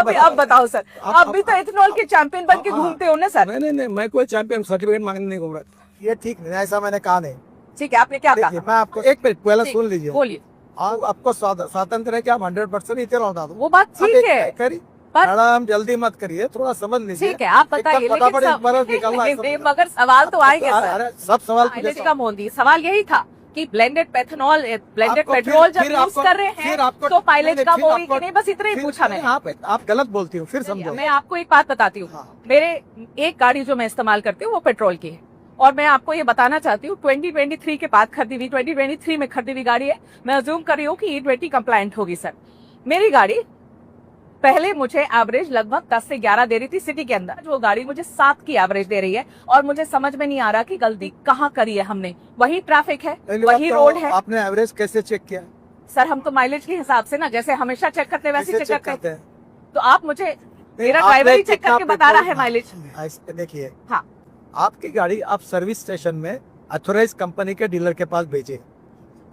अब बताओ सर, आप भी तो इथेनॉल के चैंपियन बन के घूमते हो ना सर। नहीं, मैं कोई चैंपियन सर्टिफिकेट मांगने नहीं घूम रहा, ये ठीक नहीं, ऐसा मैंने कहा नहीं। ठीक है, आपने क्या कहा? मैं आपको एक मिनट पहले सुन लीजिए। बोलिए। आपको स्वातंत्र है कि आप 100% इथेनॉल डाल दो, वो बात ठीक है, पर मैडम जल्दी मत करिए, थोड़ा समझ लीजिए। ठीक है, आप बताइए, लेकिन मगर सवाल तो आएंगे सर। सब सवाल माइलेज कम होगी, सवाल यही था कि ब्लेंडेड पेट्रोल जब यूज कर रहे हैं तो माइलेज कम होगी कि नहीं, बस इतना ही पूछा मैंने। आप गलत बोलती हो, फिर समझो। मैं आपको एक बात बताती हूँ, मेरे एक गाड़ी जो मैं इस्तेमाल करती हूँ वो पेट्रोल की है, और मैं आपको ये बताना चाहती हूँ 2023 के बाद खरीदी हुई, 2023 में खरीदी हुई गाड़ी है। मैं अज्यूम कर रही हूँ कि E20 कंप्लायंट होगी सर। मेरी गाड़ी पहले मुझे एवरेज लगभग 10 से 11 दे रही थी सिटी के अंदर, वो गाड़ी मुझे 7 की एवरेज दे रही है, और मुझे समझ में नहीं आ रहा कि गलती कहाँ करी है हमने। वही ट्रैफिक है, वही रोड है। आपने एवरेज कैसे चेक किया? सर हम तो माइलेज के हिसाब से ना, जैसे हमेशा चेक करते हैं वैसे चेक करते हैं। तो आप मुझे, मेरा ड्राइवर ही चेक करके बता रहा है माइलेज। देखिए, हाँ, आपकी गाड़ी आप सर्विस स्टेशन में अथोराइज कंपनी के डीलर के पास भेजे,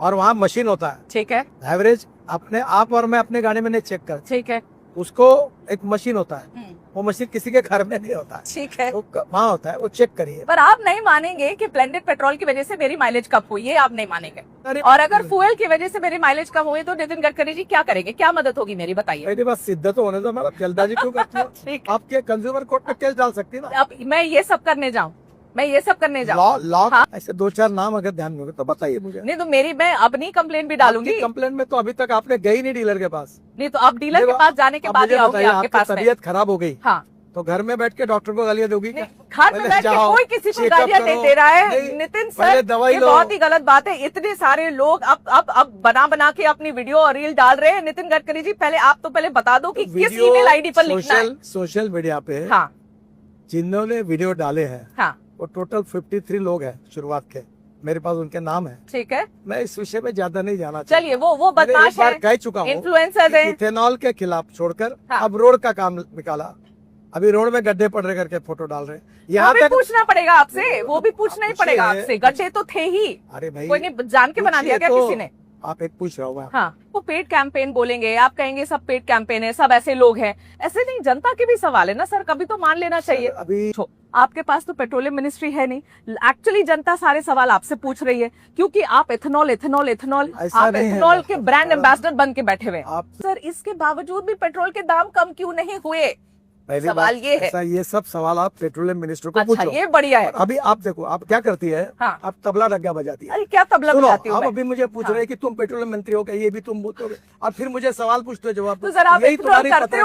और वहाँ मशीन होता है, ठीक है। एवरेज अपने आप और मैं अपने गाड़ी में नहीं चेक कर, ठीक है। उसको एक मशीन होता है, वो मशीन किसी के घर में नहीं होता, ठीक है, वो वहाँ होता है, वो चेक करिए। पर आप नहीं मानेंगे कि ब्लेंडेड पेट्रोल की वजह से मेरी माइलेज कम हुई, ये आप नहीं मानेंगे। और अगर फ्यूल की वजह से मेरी माइलेज कम हुई तो नितिन गडकरी जी क्या करेंगे, क्या मदद होगी मेरी, बताइए। मेरी बात सिद्ध तो होने दो, मतलब जल्दबाजी क्यों करती हो? आपके कंज्यूमर कोर्ट में केस डाल सकती है ना। अब मैं ये सब करने जाऊँ, लॉ ऐसे 2-4 नाम अगर ध्यान में होगा तो बताइए मुझे। नहीं तो मैं अपनी कंप्लेंट भी डालूंगी। कंप्लेंट में तो अभी तक आपने गई नहीं डीलर के पास। नहीं तो अब डीलर के पास जाने के बाद ही आऊंगी आपके पास। तबीयत खराब हो गई, हाँ, तो घर में बैठ के डॉक्टर को गालियां दोगी क्या? घर में बैठ के कोई किसी को गालियां नहीं दे रहा है नितिन सर, ये बहुत ही गलत बात है। इतने सारे लोग अब बना के अपनी वीडियो और रील डाल रहे हैं। नितिन गडकरी जी, पहले आप तो पहले बता दो कि किस ईमेल आईडी पर लिखना है। सोशल मीडिया पे हाँ, जिन्होंने वीडियो डाले हैं, हाँ, वो टोटल 53 लोग हैं शुरुआत के, मेरे पास उनके नाम है, ठीक है। मैं इस विषय में ज्यादा नहीं जाना, चलिए वो बदमाश है, कह चुका हूँ, इन्फ्लुएंसर है। इथेनॉल के खिलाफ छोड़कर हाँ। अब रोड का काम निकाला, अभी रोड में गड्ढे पड़ रहे करके फोटो डाल रहे हैं। यहाँ भी पूछना पड़ेगा आपसे, वो भी पूछना ही पड़ेगा आपसे, गड्ढे तो थे ही। अरे भाई, कोई नहीं जान के बना दिया क्या किसी ने? आप एक पूछ रहा हूँ। हाँ, वो पेड कैंपेन बोलेंगे, आप कहेंगे सब पेड कैंपेन है, सब ऐसे लोग हैं। ऐसे नहीं, जनता के भी सवाल है ना सर, कभी तो मान लेना चाहिए। अभी आपके पास तो पेट्रोलियम मिनिस्ट्री है नहीं, एक्चुअली जनता सारे सवाल आपसे पूछ रही है, क्योंकि आप इथेनॉल के ब्रांड एम्बेसडर बन के बैठे हुए। सर इसके बावजूद भी पेट्रोल के दाम कम क्यों नहीं हुए? सवाल ये है। ये सब सवाल आप पेट्रोलियम मिनिस्टर को पूछो। ये बढ़िया है। अभी आप देखो, आप क्या करती है? हाँ। आप तबला डग्गा बजाती है। अरे क्या तबला बजाती हूँ? आप अभी मुझे पूछ रहे हैं कि तुम पेट्रोलियम मंत्री हो, क्या ये भी तुम बोलोगे, और फिर मुझे सवाल पूछते हो, जवाब तो जरा आप करते हो।